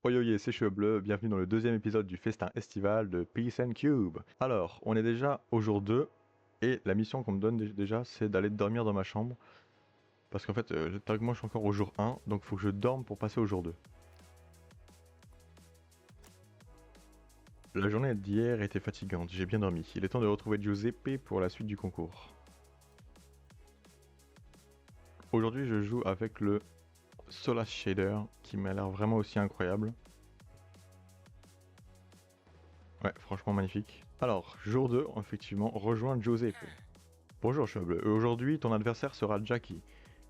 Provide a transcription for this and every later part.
Oyoye, c'est Cheveux Bleus, bienvenue dans le deuxième épisode du festin estival de Peace and Cube. Alors, on est déjà au jour 2, et la mission qu'on me donne déjà, c'est d'aller dormir dans ma chambre. Parce qu'en fait, théoriquement, je suis encore au jour 1, donc faut que je dorme pour passer au jour 2. La journée d'hier était fatigante, j'ai bien dormi. Il est temps de retrouver Giuseppe pour la suite du concours. Aujourd'hui, je joue avec le Solas Shader, qui m'a l'air vraiment aussi incroyable. Ouais, franchement magnifique. Alors, jour 2, effectivement, rejoindre Giuseppe. Bonjour Cheveux Bleus, aujourd'hui ton adversaire sera Jackie,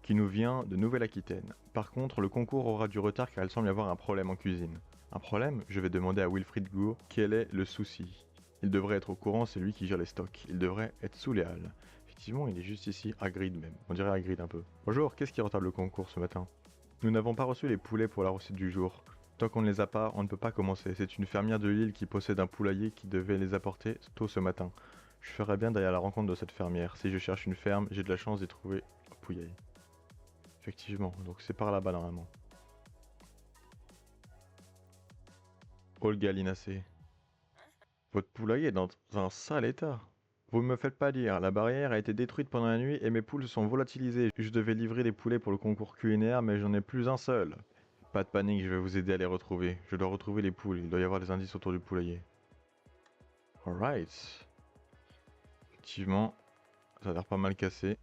qui nous vient de Nouvelle-Aquitaine. Par contre, le concours aura du retard car il semble y avoir un problème en cuisine. Un problème? Je vais demander à Wilfried Gour quel est le souci. Il devrait être au courant, c'est lui qui gère les stocks. Il devrait être sous les halles. Effectivement, il est juste ici, Hagrid même. On dirait Hagrid un peu. Bonjour, qu'est-ce qui retarde le concours ce matin? Nous n'avons pas reçu les poulets pour la recette du jour. Tant qu'on ne les a pas, on ne peut pas commencer. C'est une fermière de l'île qui possède un poulailler qui devait les apporter tôt ce matin. Je ferais bien d'aller à la rencontre de cette fermière. Si je cherche une ferme, j'ai de la chance d'y trouver un poulailler. Effectivement, donc c'est par là-bas normalement. Olga Linacé. Votre poulailler est dans un sale état. Vous ne me faites pas dire, la barrière a été détruite pendant la nuit et mes poules se sont volatilisées. Je devais livrer des poulets pour le concours culinaire, mais j'en ai plus un seul. Pas de panique, je vais vous aider à les retrouver. Je dois retrouver les poules, il doit y avoir des indices autour du poulailler. Alright. Effectivement, ça a l'air pas mal cassé.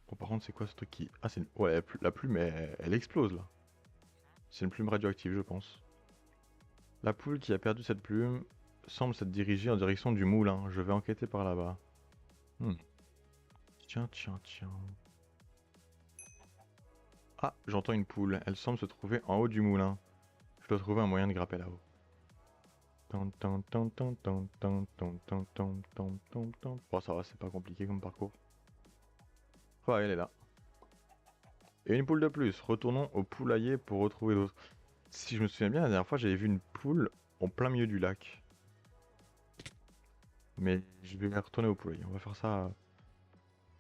Bon, par contre, c'est quoi ce truc qui... Ah, c'est une... Ouais, la plume, elle explose, là. C'est une plume radioactive, je pense. La poule qui a perdu cette plume semble s'être dirigée en direction du moulin. Je vais enquêter par là-bas. Tiens. Ah, j'entends une poule. Elle semble se trouver en haut du moulin. Je dois trouver un moyen de grimper là-haut. Bon, ça va, c'est pas compliqué comme parcours. Ouais, elle est là. Et une poule de plus. Retournons au poulailler pour retrouver l'autre. Si je me souviens bien, la dernière fois, j'avais vu une poule en plein milieu du lac. Mais je vais retourner au poulailler. On va faire ça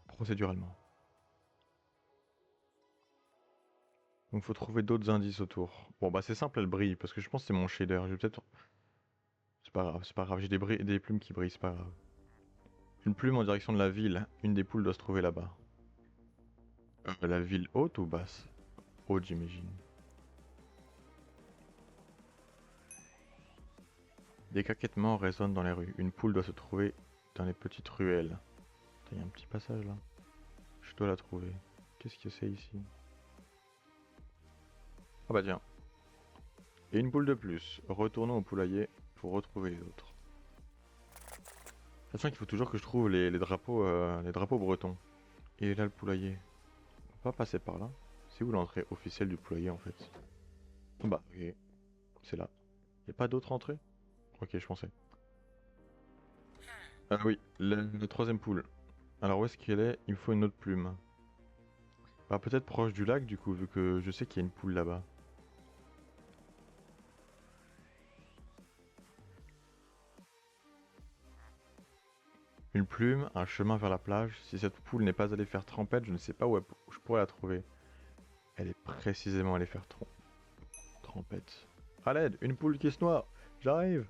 procéduralement. Donc faut trouver d'autres indices autour. Bon bah c'est simple, elle brille, parce que je pense que c'est mon shader. Je vais peut-être... C'est pas grave, j'ai des plumes qui brillent, c'est pas grave. Une plume en direction de la ville. Une des poules doit se trouver là-bas. La ville haute ou basse? Haute, j'imagine. Des caquettements résonnent dans les rues. Une poule doit se trouver dans les petites ruelles. Il y a un petit passage là. Je dois la trouver. Qu'est-ce que c'est ici? Ah bah tiens. Et une poule de plus. Retournons au poulailler pour retrouver les autres. Sachant qu'il faut toujours que je trouve les drapeaux bretons. Et là le poulailler. On va pas passer par là. C'est où l'entrée officielle du poulailler en fait? Bah ok. C'est là. Y a pas d'autre entrée? Ok, je pensais. Ah oui, le troisième poule. Alors où est-ce qu'elle est? Il me faut une autre plume. Bah peut-être proche du lac du coup, vu que je sais qu'il y a une poule là-bas. Une plume, un chemin vers la plage. Si cette poule n'est pas allée faire trempette, je ne sais pas où je pourrais la trouver. Elle est précisément allée faire trempette. À l'aide, une poule qui se noie. J'arrive.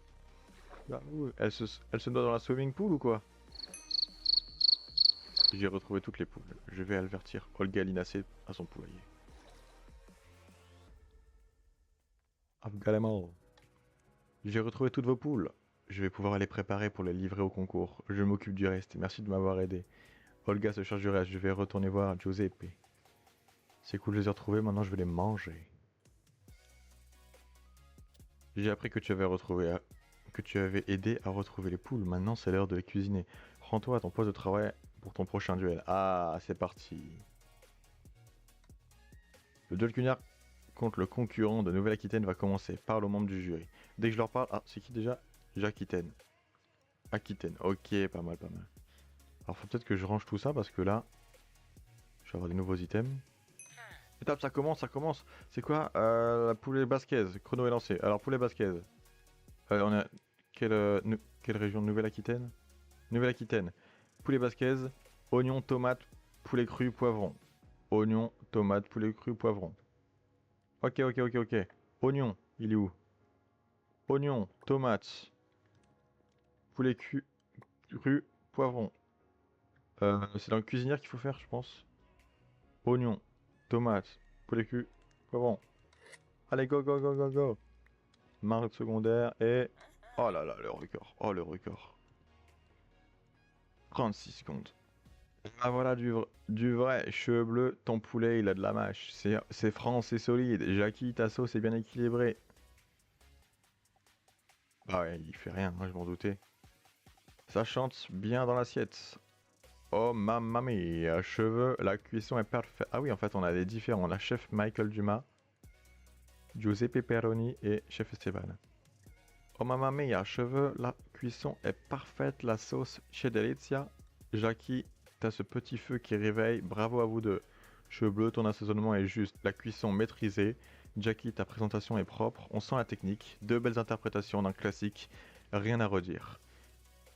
Elle se noie dans la swimming pool ou quoi? J'ai retrouvé toutes les poules. Je vais avertir Olga Linacé à son poulailler. Abgalement. J'ai retrouvé toutes vos poules. Je vais pouvoir les préparer pour les livrer au concours. Je m'occupe du reste. Merci de m'avoir aidé. Olga se charge du reste. Je vais retourner voir Giuseppe. C'est cool de les retrouver. Maintenant, je vais les manger. J'ai appris que tu avais aidé à retrouver les poules. Maintenant, c'est l'heure de les cuisiner. Rends-toi à ton poste de travail pour ton prochain duel. Ah, c'est parti. Le duel culinaire contre le concurrent de Nouvelle-Aquitaine va commencer. Parle aux membres du jury. Dès que je leur parle... Ah, c'est qui déjà? J'Aquitaine. Aquitaine. Ok, pas mal. Alors, faut peut-être que je range tout ça parce que là... Je vais avoir des nouveaux items. Étape, ça commence. C'est quoi? La poulet basquaise. Chrono est lancé. Alors, poulet basquaise. On a... Quelle région de Nouvelle-Aquitaine? Nouvelle-Aquitaine. Poulet basquaise. Oignon, tomate, poulet cru, poivron. Oignon, tomate, poulet cru, poivron. Ok. Oignon. Il est où? Oignon, tomate, poulet cru, poivron. C'est dans le cuisinière qu'il faut faire, je pense. Oignon, tomate, poulet cru, poivron. Allez, go, go, go, go, go. Marque secondaire et... Oh là là, le record. Oh, le record. 36 secondes. Ah voilà du vrai. Cheveux bleus, ton poulet, il a de la mâche. C'est franc, c'est solide. Jackie, ta sauce est bien équilibrée. Ah ouais, il fait rien, moi je m'en doutais. Ça chante bien dans l'assiette. Oh mamma mia, cheveux, la cuisson est parfaite. Ah oui, en fait, on a des différents. On a chef Michael Dumas, Giuseppe Peroni et chef Esteban. Oh mamma mia, cheveux, la cuisson est parfaite. La sauce chez Delizia. Jackie, t'as ce petit feu qui réveille. Bravo à vous deux. Cheveux bleus, ton assaisonnement est juste. La cuisson maîtrisée. Jackie, ta présentation est propre. On sent la technique. Deux belles interprétations d'un classique. Rien à redire.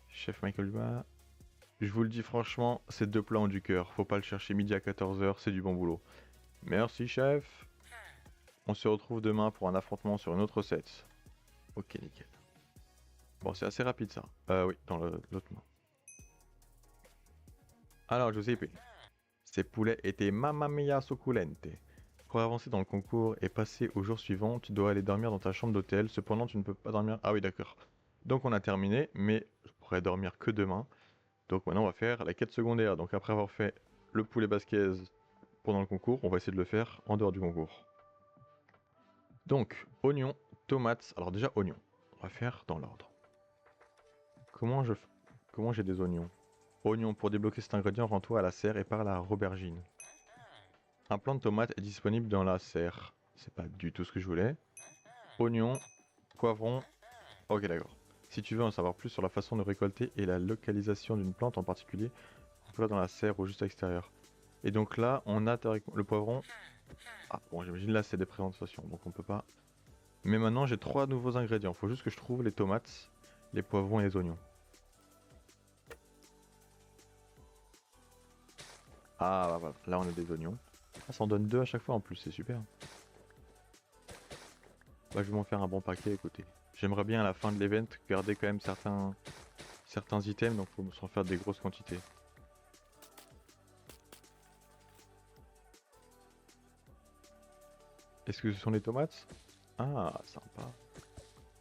Chef Michael Dumas. Je vous le dis franchement, ces deux plats ont du cœur. Faut pas le chercher midi à 14h, c'est du bon boulot. Merci chef. On se retrouve demain pour un affrontement sur une autre recette. Ok, nickel. Bon, c'est assez rapide ça. Oui, dans l'autre main. Alors, Giuseppe. Ces poulets étaient mamma mia succulente. Pour avancer dans le concours et passer au jour suivant, tu dois aller dormir dans ta chambre d'hôtel. Cependant, tu ne peux pas dormir... Ah oui, d'accord. Donc on a terminé, mais je pourrais dormir que demain. Donc maintenant, on va faire la quête secondaire. Donc après avoir fait le poulet basquez pendant le concours, on va essayer de le faire en dehors du concours. Donc, oignon, tomates. Alors déjà, oignon. On va faire dans l'ordre. Comment j'ai des oignons? Oignon, pour débloquer cet ingrédient, rends-toi à la serre et parle à Robergine. Un plant de tomate est disponible dans la serre. C'est pas du tout ce que je voulais. Oignon, poivron. Ok, d'accord. Si tu veux en savoir plus sur la façon de récolter et la localisation d'une plante en particulier, on dans la serre ou juste à l'extérieur. Et donc là, on a le poivron. Ah bon, j'imagine là c'est des présentations, donc on peut pas. Mais maintenant j'ai trois nouveaux ingrédients. Faut juste que je trouve les tomates, les poivrons et les oignons. Ah bah voilà, là on a des oignons. Ah, ça en donne deux à chaque fois en plus, c'est super. Bah je vais m'en faire un bon paquet, écoutez. J'aimerais bien à la fin de l'event garder quand même certains items, donc faut s'en faire des grosses quantités. Est-ce que ce sont les tomates? Ah, sympa.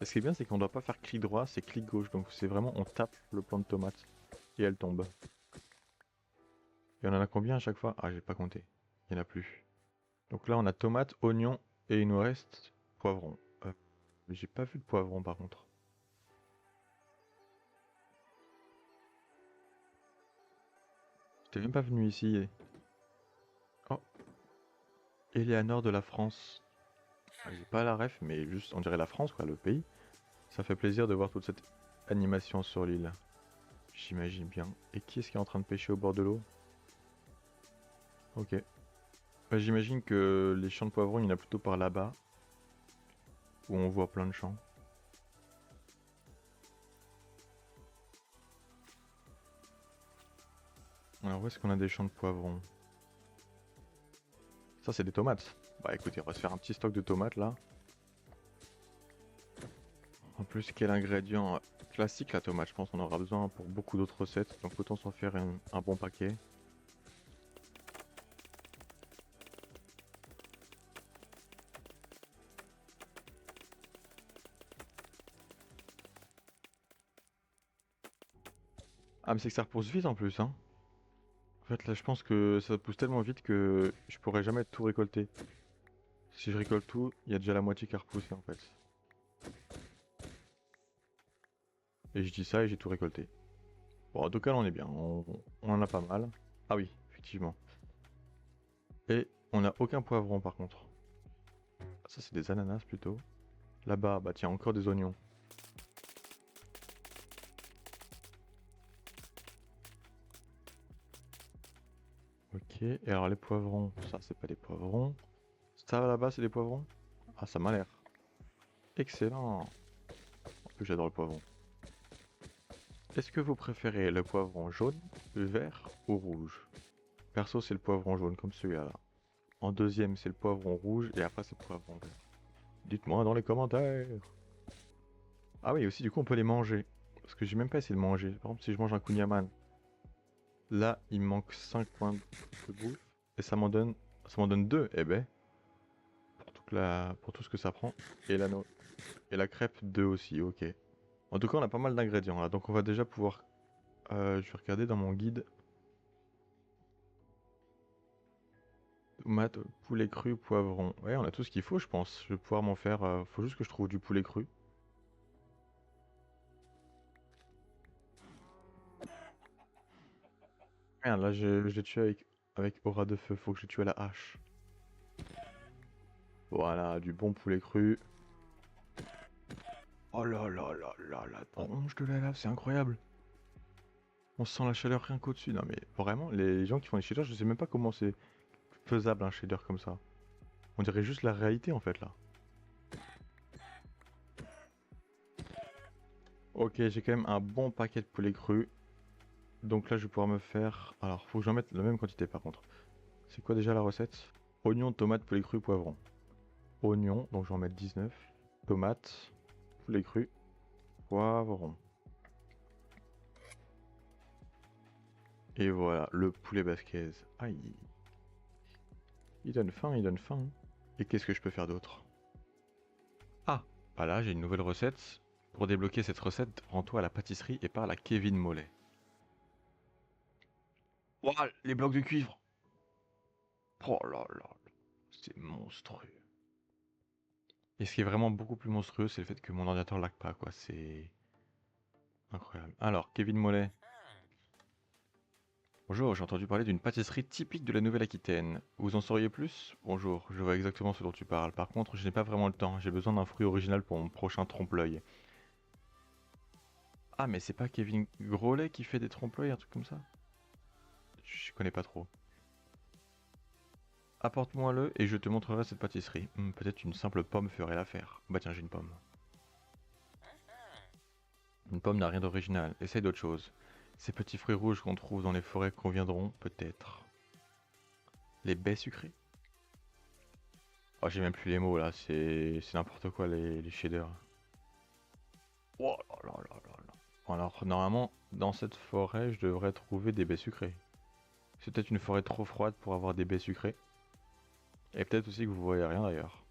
Ce qui est bien, c'est qu'on doit pas faire clic droit, c'est clic gauche. Donc c'est vraiment, on tape le plant de tomate et elle tombe. Et on en a combien à chaque fois? Ah, j'ai pas compté. Il y en a plus. Donc là, on a tomate, oignon et il nous reste poivron. Mais j'ai pas vu de poivron par contre. J'étais même pas venu ici. Oh, Eleanor de la France. Ah, j'ai pas la ref, mais juste, on dirait la France, quoi, le pays. Ça fait plaisir de voir toute cette animation sur l'île. J'imagine bien. Et qui est-ce qui est en train de pêcher au bord de l'eau? Ok. Bah, j'imagine que les champs de poivrons, il y en a plutôt par là-bas. Où on voit plein de champs. Alors où est-ce qu'on a des champs de poivrons? Ça c'est des tomates. Bah écoutez, on va se faire un petit stock de tomates là. En plus, quel ingrédient classique la tomate, je pense qu'on aura besoin pour beaucoup d'autres recettes. Donc autant s'en faire un bon paquet. Ah mais c'est que ça repousse vite en plus hein. En fait là je pense que ça pousse tellement vite que je pourrais jamais tout récolter. Si je récolte tout, il y a déjà la moitié qui a repoussé en fait. Et je dis ça et j'ai tout récolté. Bon en tout cas on est bien, on en a pas mal. Ah oui, effectivement. Et on n'a aucun poivron par contre. Ça c'est des ananas plutôt. Là-bas, bah tiens, encore des oignons. Ok, et alors les poivrons, ça c'est pas des poivrons. Ça là-bas c'est des poivrons? Ah ça m'a l'air. Excellent. En plus j'adore le poivron. Est-ce que vous préférez le poivron jaune, vert ou rouge? Perso c'est le poivron jaune comme celui-là. En deuxième c'est le poivron rouge et après c'est le poivron vert. Dites-moi dans les commentaires. Ah oui, aussi du coup on peut les manger. Parce que j'ai même pas essayé de manger. Par exemple si je mange un kunyaman. Là il me manque 5 points de bouffe. Et ça m'en donne 2. Eh ben. Pour tout ce que ça prend. Et l'anneau. Et la crêpe 2 aussi, ok. En tout cas on a pas mal d'ingrédients là. Donc on va déjà pouvoir... je vais regarder dans mon guide. Tomates, poulet cru, poivron. Ouais, on a tout ce qu'il faut, je pense. Je vais pouvoir m'en faire. Faut juste que je trouve du poulet cru. Merde, là, je l'ai tué avec aura de feu. Faut que je tue à la hache. Voilà, du bon poulet cru. Oh là là là là, la tronche de la lave, c'est incroyable. On sent la chaleur rien qu'au-dessus. Non, mais vraiment, les gens qui font des shaders, je sais même pas comment c'est faisable un shader comme ça. On dirait juste la réalité en fait là. Ok, j'ai quand même un bon paquet de poulet cru. Donc là, je vais pouvoir me faire. Alors, faut que j'en mette la même quantité par contre. C'est quoi déjà la recette? Oignon, tomate, poulet cru, poivron. Oignon, donc je vais en mettre 19. Tomate, poulet cru, poivron. Et voilà, le poulet basquez. Aïe. Il donne faim, il donne faim. Et qu'est-ce que je peux faire d'autre? Ah, bah là j'ai une nouvelle recette. Pour débloquer cette recette, rends-toi à la pâtisserie et parle à Kevin Mollet. Ouah, les blocs de cuivre. Oh là là, c'est monstrueux. Et ce qui est vraiment beaucoup plus monstrueux, c'est le fait que mon ordinateur lag pas, quoi. C'est incroyable. Alors, Kevin Mollet. Bonjour, j'ai entendu parler d'une pâtisserie typique de la Nouvelle-Aquitaine. Vous en sauriez plus? Bonjour, je vois exactement ce dont tu parles. Par contre, je n'ai pas vraiment le temps. J'ai besoin d'un fruit original pour mon prochain trompe-l'œil. Ah, mais c'est pas Kevin Grolet qui fait des trompe-l'œil, un truc comme ça? Je connais pas trop. Apporte-moi-le et je te montrerai cette pâtisserie. Peut-être une simple pomme ferait l'affaire. Bah tiens, j'ai une pomme. Une pomme n'a rien d'original. Essaye d'autre chose. Ces petits fruits rouges qu'on trouve dans les forêts conviendront peut-être. Les baies sucrées? Oh, j'ai même plus les mots là, c'est n'importe quoi les shaders. Oh là là là là là. Alors, normalement, dans cette forêt, je devrais trouver des baies sucrées. C'est peut-être une forêt trop froide pour avoir des baies sucrées. Et peut-être aussi que vous voyez rien d'ailleurs.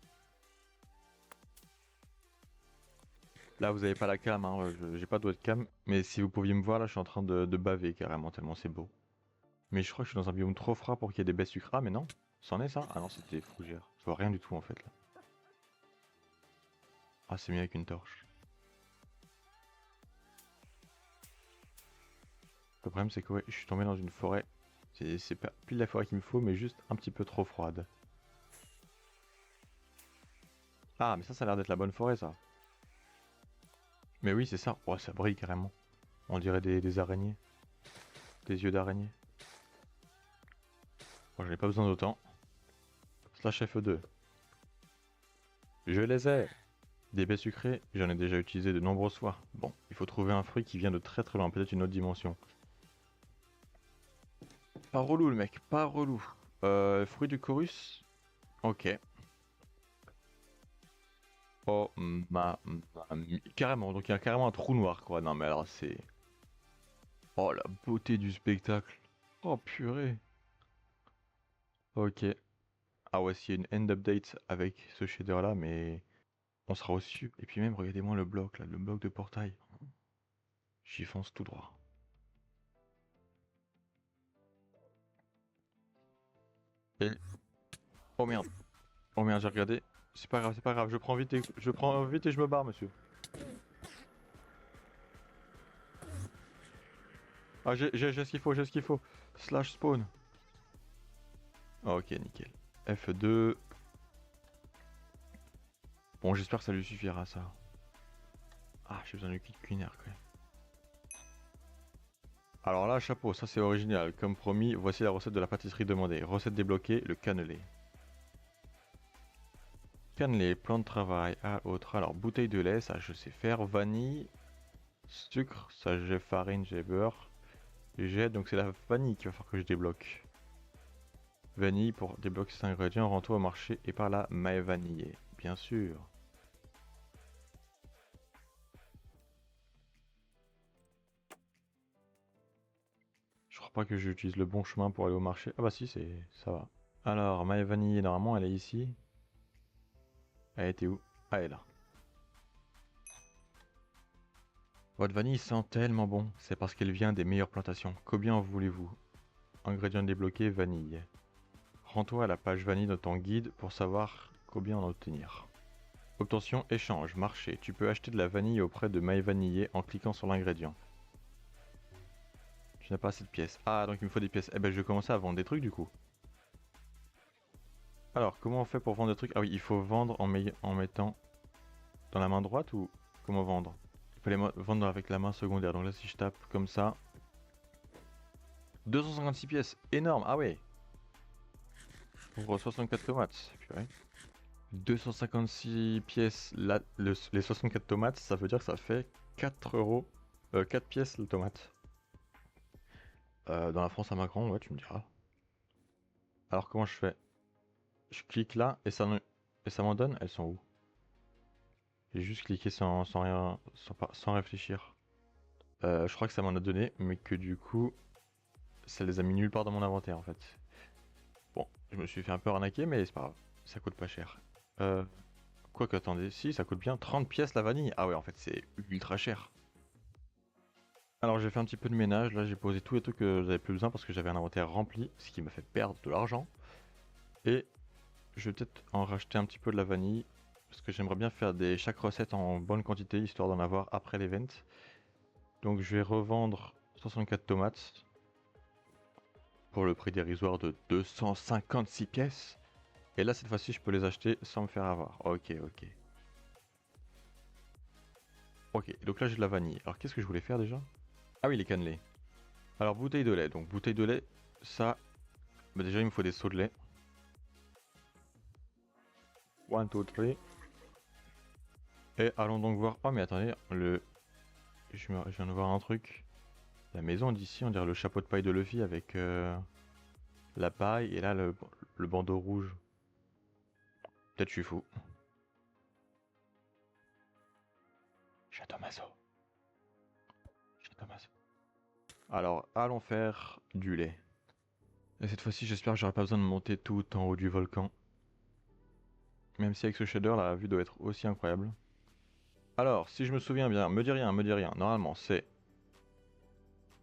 Là, vous avez pas la cam, hein, j'ai pas de webcam. Mais si vous pouviez me voir, là, je suis en train de baver carrément, tellement c'est beau. Mais je crois que je suis dans un biome trop froid pour qu'il y ait des baies sucrées. Ah, mais non, c'en est ça? Ah non, c'était fougère. Je vois rien du tout en fait là. Ah, c'est mieux avec une torche. Le problème, c'est que ouais, je suis tombé dans une forêt. C'est pas pile la forêt qu'il me faut, mais juste un petit peu trop froide. Ah, mais ça a l'air d'être la bonne forêt, ça. Mais oui, c'est ça. Oh, ça brille carrément. On dirait des araignées. Des yeux d'araignée. Bon, j'en ai pas besoin d'autant. Slash F2. Je les ai. Des baies sucrées, j'en ai déjà utilisé de nombreuses fois. Bon, il faut trouver un fruit qui vient de très très loin, peut-être une autre dimension. Pas relou le mec, pas relou. Fruit du chorus? Ok. Oh, carrément, donc il y a carrément un trou noir quoi. Non mais alors c'est... Oh la beauté du spectacle. Oh purée. Ok. Ah ouais, s'il y a une end update avec ce shader là, mais on sera au-dessus. Et puis même, regardez-moi le bloc là, le bloc de portail. J'y fonce tout droit. Et... Oh merde. Oh merde, j'ai regardé. C'est pas grave, je prends vite et je me barre, monsieur. Ah, j'ai ce qu'il faut, j'ai ce qu'il faut. Slash spawn. Ah, ok, nickel. F2. Bon, j'espère que ça lui suffira, ça. Ah, j'ai besoin du kit culinaire, quand même. Alors là, chapeau, ça c'est original. Comme promis, voici la recette de la pâtisserie demandée. Recette débloquée, le cannelé. Cannelé, plan de travail, à autre. Alors, bouteille de lait, ça je sais faire. Vanille, sucre, ça j'ai farine, j'ai beurre. J'ai, donc c'est la vanille qu'il va falloir que je débloque. Vanille, pour débloquer cet ingrédient, rends-toi au marché et par là, maille vanillée. Bien sûr. pas que j'utilise le bon chemin pour aller au marché. Ah bah si, ça va. Alors, ma vanille, normalement, elle est ici. Elle était où? Ah, elle est là. Votre vanille sent tellement bon, c'est parce qu'elle vient des meilleures plantations. Combien en voulez-vous? Ingrédients débloqués, vanille. Rends-toi à la page vanille de ton guide pour savoir combien en obtenir. Obtention, échange, marché. Tu peux acheter de la vanille auprès de MyVanillé en cliquant sur l'ingrédient. Tu n'as pas assez de pièces. Ah, donc il me faut des pièces. Eh ben, je vais commencer à vendre des trucs du coup. Alors, comment on fait pour vendre des trucs? Ah oui, il faut vendre en mettant dans la main droite ou comment vendre? Il faut les vendre avec la main secondaire. Donc là, si je tape comme ça. 256 pièces, énorme. Ah ouais. Pour 64 tomates. Purée. 256 pièces, les 64 tomates, ça veut dire que ça fait 4 euros, 4 pièces la tomate. Dans la France à Macron, ouais, tu me diras. Alors comment je fais? Je clique là et ça m'en donne. Elles sont où? J'ai juste cliqué sans rien, sans réfléchir. Je crois que ça m'en a donné, mais que du coup, ça les a mis nulle part dans mon inventaire en fait. Bon, je me suis fait un peu arnaquer, mais c'est pas grave, ça coûte pas cher. Quoique, attendez, si, ça coûte bien 30 pièces la vanille. Ah ouais, en fait, c'est ultra cher. Alors j'ai fait un petit peu de ménage, là j'ai posé tous les trucs que j'avais plus besoin parce que j'avais un inventaire rempli, ce qui m'a fait perdre de l'argent. Et je vais peut-être en racheter un petit peu de la vanille, parce que j'aimerais bien faire chaque recette en bonne quantité, histoire d'en avoir après l'event. Donc je vais revendre 64 tomates, pour le prix dérisoire de 256 pièces. Et là cette fois-ci je peux les acheter sans me faire avoir. Ok, ok. Ok, donc là j'ai de la vanille. Alors qu'est-ce que je voulais faire déjà? Ah oui, les cannelés. Alors bouteille de lait, donc bouteille de lait, ça... Bah déjà il me faut des seaux de lait. 1, 2, 3. Et allons donc voir... Oh mais attendez, je viens de voir un truc. La maison d'ici, on dirait le chapeau de paille de Luffy avec la paille et là le bandeau rouge. Peut-être je suis fou. Château Maso. Château Maso. Alors, allons faire du lait. Et cette fois-ci, j'espère que j'aurai pas besoin de monter tout en haut du volcan. Même si avec ce shader, la vue doit être aussi incroyable. Alors, si je me souviens bien, me dis rien, me dis rien. Normalement, c'est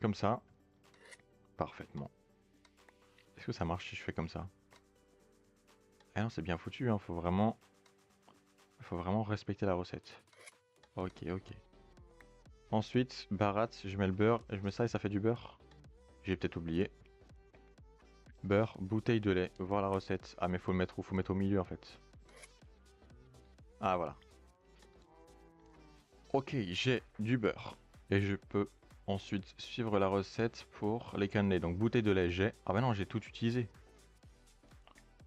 comme ça. Parfaitement. Est-ce que ça marche si je fais comme ça? Ah non, c'est bien foutu, hein. Faut vraiment respecter la recette. Ok, ok. Ensuite, barat, je mets le beurre et je mets ça et ça fait du beurre. J'ai peut-être oublié. Beurre, bouteille de lait, voir la recette. Ah mais faut le mettre où? Faut mettre au milieu en fait. Ah voilà. Ok, j'ai du beurre. Et je peux ensuite suivre la recette pour les cannelés. Donc bouteille de lait, j'ai... Ah bah non, j'ai tout utilisé.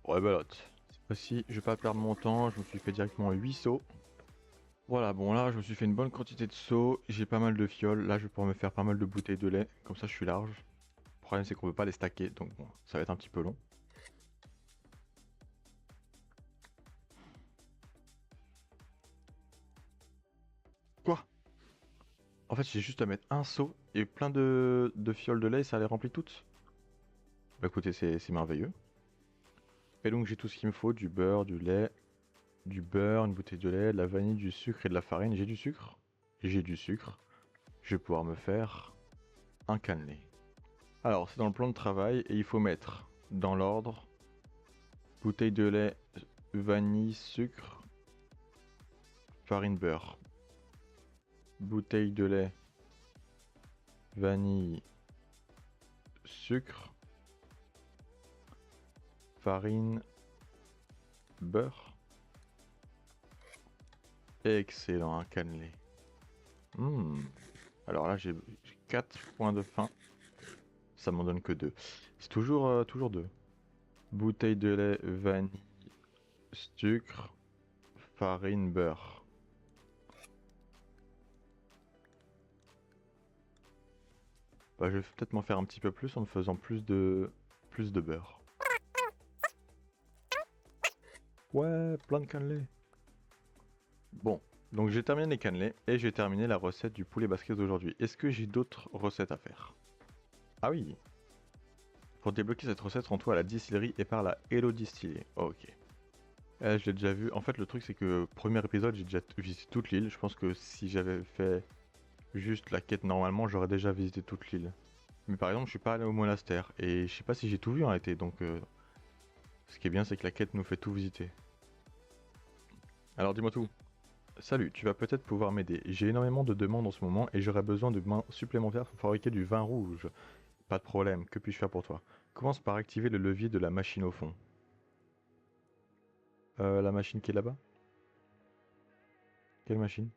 Ouais, belote. Cette fois-ci, je vais pas perdre mon temps. Je me suis fait directement 8 seaux. Voilà, bon là, je me suis fait une bonne quantité de seaux. J'ai pas mal de fioles. Là, je vais pouvoir me faire pas mal de bouteilles de lait. Comme ça, je suis large. Le problème, c'est qu'on peut pas les stacker. Donc bon, ça va être un petit peu long. Quoi? En fait, j'ai juste à mettre un seau et plein de fioles de lait et ça les remplit toutes. Bah écoutez, c'est merveilleux. Et donc j'ai tout ce qu'il me faut, du beurre, du lait, du beurre, une bouteille de lait, de la vanille, du sucre et de la farine. J'ai du sucre. J'ai du sucre. Je vais pouvoir me faire un cannelé. Alors, c'est dans le plan de travail et il faut mettre dans l'ordre bouteille de lait, vanille, sucre, farine, beurre. Bouteille de lait, vanille, sucre, farine, beurre. Excellent, un cannelé. Alors là, j'ai 4 points de faim. Ça m'en donne que 2. C'est toujours 2. Bouteille de lait, vanille, sucre, farine, beurre. Bah, je vais peut-être m'en faire un petit peu plus en me faisant plus de beurre. Ouais, plein de cannelés. Bon, donc j'ai terminé les cannelés et j'ai terminé la recette du poulet basquez d'aujourd'hui. Est-ce que j'ai d'autres recettes à faire? Ah oui, Pour débloquer cette recette, rends-toi à la distillerie et parle à Hello Distiller. Ok. Je l'ai déjà vu. En fait, le truc, c'est que premier épisode, j'ai déjà visité toute l'île. Je pense que si j'avais fait juste la quête normalement, j'aurais déjà visité toute l'île. Mais par exemple, je suis pas allé au monastère et je sais pas si j'ai tout vu en été. Donc, ce qui est bien, c'est que la quête nous fait tout visiter. Alors, dis-moi tout. Salut, tu vas peut-être pouvoir m'aider. J'ai énormément de demandes en ce moment et j'aurais besoin de mains supplémentaires pour fabriquer du vin rouge. Pas de problème, que puis-je faire pour toi? Commence par activer le levier de la machine au fond. La machine qui est là-bas? Quelle machine?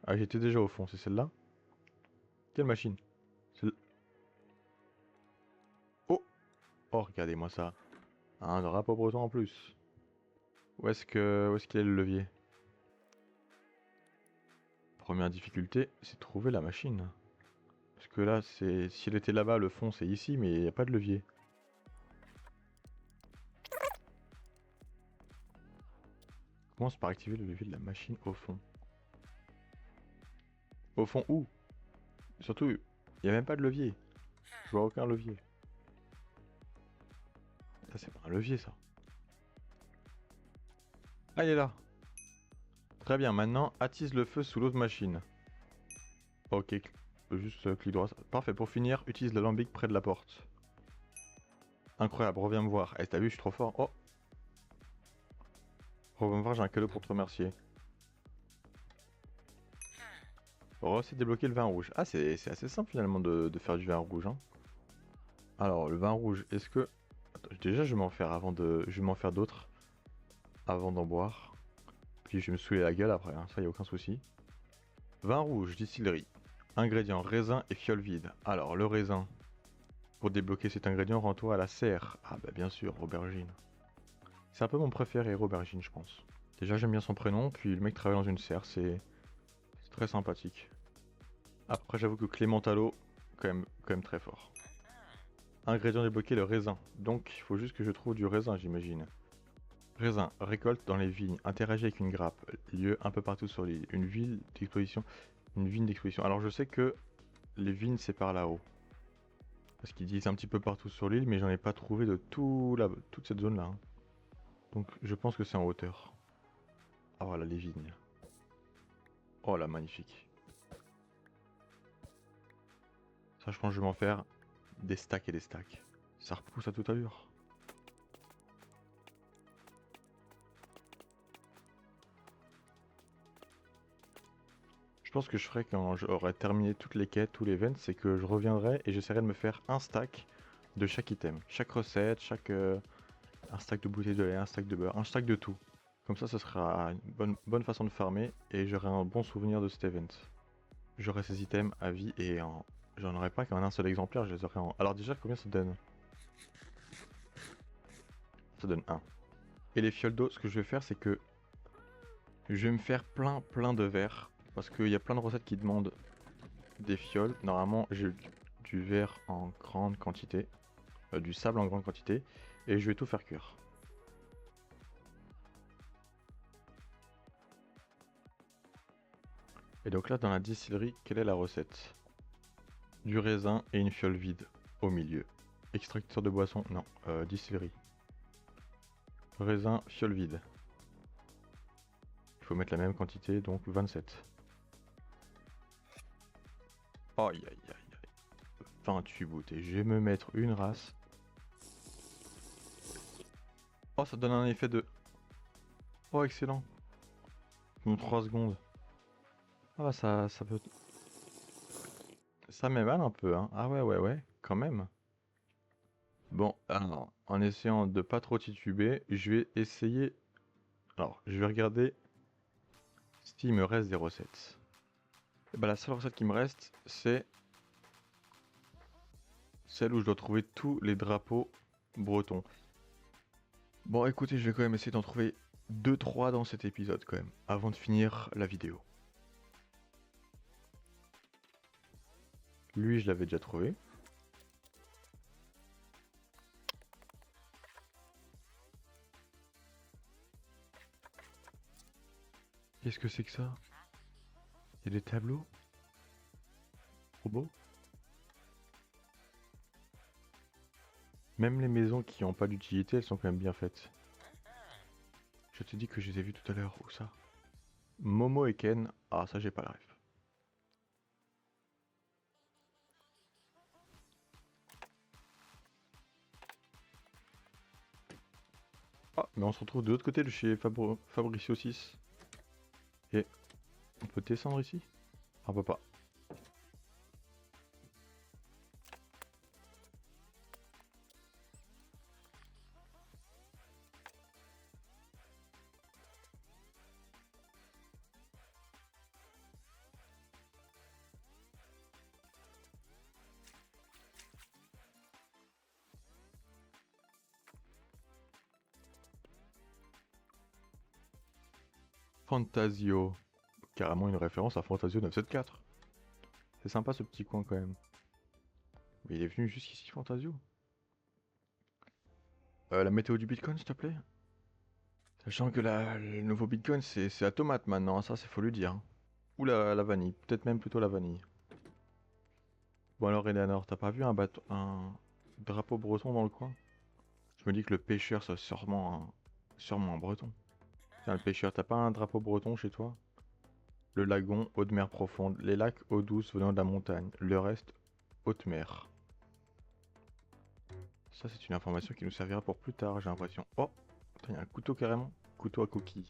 Ah, j'étais déjà au fond, c'est celle-là? Quelle machine? Celle... Oh! Oh, regardez-moi ça. Un drapeau breton en plus. Où est-ce qu'il est le levier? Première difficulté, c'est trouver la machine. Parce que là, c'est... Si elle était là-bas, le fond c'est ici, mais il n'y a pas de levier. Commence par activer le levier de la machine au fond. Au fond où? Surtout, il n'y a même pas de levier. Je vois aucun levier. Ça, c'est pas un levier, ça. Ah, il est là. Très bien, maintenant, attise le feu sous l'autre machine. Ok, juste clic droit. Parfait, pour finir, utilise l'alambic près de la porte. Incroyable, reviens me voir. Eh, t'as vu, je suis trop fort. Oh, reviens me voir, j'ai un cadeau pour te remercier. Oh, c'est débloquer le vin rouge. Ah, c'est assez simple finalement de faire du vin rouge, hein. Alors, le vin rouge, est-ce que... Attends, déjà, je vais m'en faire avant de... Je vais m'en faire d'autres avant d'en boire. Puis je vais me saouler la gueule après, hein. Ça, y a aucun souci. Vin rouge, distillerie. Ingrédients, raisin et fiole vide. Alors, le raisin. Pour débloquer cet ingrédient, rends-toi à la serre. Ah bah bien sûr, aubergine. C'est un peu mon préféré, aubergine, je pense. Déjà, j'aime bien son prénom, puis le mec travaille dans une serre, c'est très sympathique. Après, j'avoue que Clémentalo, quand même très fort. Ingrédient débloqué, le raisin. Donc, il faut juste que je trouve du raisin, j'imagine. Raisin, récolte dans les vignes, interagit avec une grappe, lieu un peu partout sur l'île. Une ville d'exposition. Une vigne d'exposition. Alors, je sais que les vignes, c'est par là-haut. Parce qu'ils disent un petit peu partout sur l'île, mais j'en ai pas trouvé de toute cette zone-là, hein. Donc, je pense que c'est en hauteur. Ah voilà, les vignes. Oh là, magnifique. Ça, je pense que je vais m'en faire des stacks et des stacks. Ça repousse à toute allure. Je pense que je ferai quand j'aurai terminé toutes les quêtes, tous les events, c'est que je reviendrai et j'essaierai de me faire un stack de chaque item. Chaque recette, un stack de bouteilles de lait, un stack de beurre, un stack de tout. Comme ça, ce sera une bonne façon de farmer et j'aurai un bon souvenir de cet event. J'aurai ces items à vie et j'en aurai pas qu'en un seul exemplaire, je les aurai en... Alors déjà, combien ça donne? Ça donne 1. Et les fioles d'eau, ce que je vais faire, c'est que je vais me faire plein de verres. Parce qu'il y a plein de recettes qui demandent des fioles. Normalement, j'ai du verre en grande quantité. Du sable en grande quantité. Et je vais tout faire cuire. Et donc là, dans la distillerie, quelle est la recette? Du raisin et une fiole vide au milieu. Extracteur de boisson? Non. Distillerie. Raisin, fiole vide. Il faut mettre la même quantité, donc 27. Aïe aïe aïe aïe. 28 bouteilles. Je vais me mettre une race. Oh, ça donne un effet de... Oh, excellent. 3 secondes. Ah bah ça peut... Ça met mal un peu, hein. Ah ouais, quand même. Bon, alors, en essayant de pas trop tituber, je vais essayer... Alors, je vais regarder s'il me reste des recettes. Et bah la seule recette qui me reste, c'est celle où je dois trouver tous les drapeaux bretons. Bon, écoutez, je vais quand même essayer d'en trouver 2-3 dans cet épisode quand même, avant de finir la vidéo. Lui, je l'avais déjà trouvé. Qu'est-ce que c'est que ça? Il y a des tableaux? Trop beau. Même les maisons qui n'ont pas d'utilité, elles sont quand même bien faites. Je te dis que je les ai vues tout à l'heure. Où ça? Momo et Ken. Ah, ça, j'ai pas la ref. Ah, mais on se retrouve de l'autre côté de chez Fabricio 6. Et on peut descendre ici? Ah, on peut pas. Fantasio. Carrément une référence à Fantasio 974. C'est sympa ce petit coin quand même. Mais il est venu jusqu'ici, Fantasio. La météo du Bitcoin, s'il te plaît. Sachant que le nouveau Bitcoin, c'est la tomate maintenant, hein, ça, c'est faut lui dire. Ou la vanille, peut-être même plutôt la vanille. Bon alors, Eleanor, t'as pas vu un drapeau breton dans le coin? Je me dis que le pêcheur, c'est sûrement un breton. Tiens, le pêcheur, t'as pas un drapeau breton chez toi? Le lagon, eau de mer profonde. Les lacs, eau douce venant de la montagne. Le reste, haute mer. Ça, c'est une information qui nous servira pour plus tard, j'ai l'impression. Oh, il y a un couteau carrément. Couteau à coquille.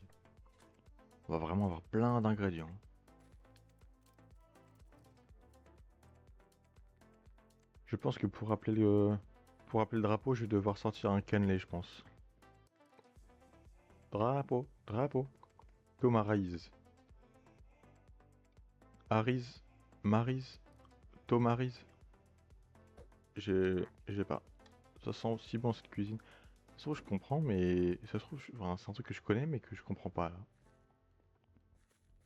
On va vraiment avoir plein d'ingrédients. Je pense que pour rappeler le drapeau, je vais devoir sortir un cannelé, je pense. Drapeau, drapeau. Tomariz. Ariz. Mariz. Tomariz. J'ai pas. Ça sent si bon cette cuisine. Ça se trouve, je comprends, mais ça se trouve, enfin, c'est un truc que je connais, mais que je comprends pas là.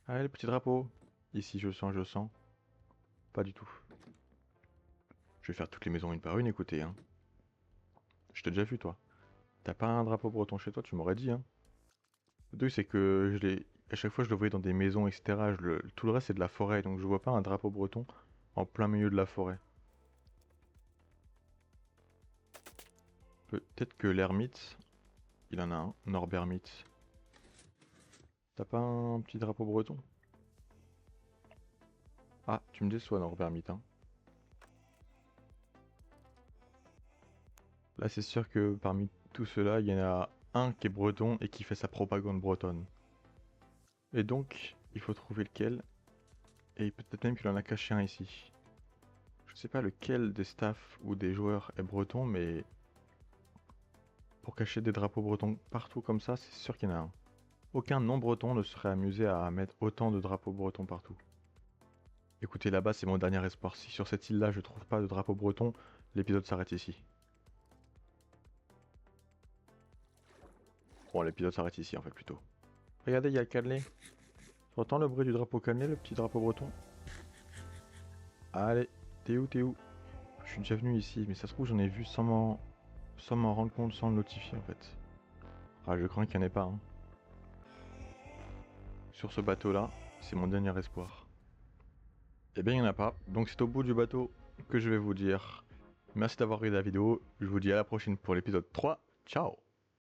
Allez, le petit drapeau. Ici, je sens, je sens. Pas du tout. Je vais faire toutes les maisons une par une, écoutez, hein. Je t'ai déjà vu, toi. T'as pas un drapeau breton chez toi, tu m'aurais dit, hein. Le truc, c'est que à chaque fois, je le voyais dans des maisons, etc. Tout le reste, c'est de la forêt, donc je vois pas un drapeau breton en plein milieu de la forêt. Peut-être que l'ermite, il en a un, Norbermite. T'as pas un petit drapeau breton? Ah, tu me déçois, Norbermite, hein. Là, c'est sûr que parmi tout cela, il y en a un qui est breton et qui fait sa propagande bretonne. Et donc, il faut trouver lequel. Et peut-être même qu'il en a caché un ici. Je sais pas lequel des staffs ou des joueurs est breton, mais pour cacher des drapeaux bretons partout comme ça, c'est sûr qu'il y en a un. Aucun non-breton ne serait amusé à mettre autant de drapeaux bretons partout. Écoutez, là-bas, c'est mon dernier espoir. Si sur cette île-là, je trouve pas de drapeau breton, l'épisode s'arrête ici. Bon, l'épisode s'arrête ici, en fait, plutôt. Regardez, il y a le cannelé. Tu entends le bruit du drapeau cannelé, le petit drapeau breton? Allez, t'es où, t'es où? Je suis déjà venu ici, mais ça se trouve, j'en ai vu sans m'en rendre compte, sans le notifier, en fait. Ah, je crains qu'il n'y en ait pas, hein. Sur ce bateau-là, c'est mon dernier espoir. Eh bien, il n'y en a pas, donc c'est au bout du bateau que je vais vous dire merci d'avoir regardé la vidéo. Je vous dis à la prochaine pour l'épisode 3. Ciao!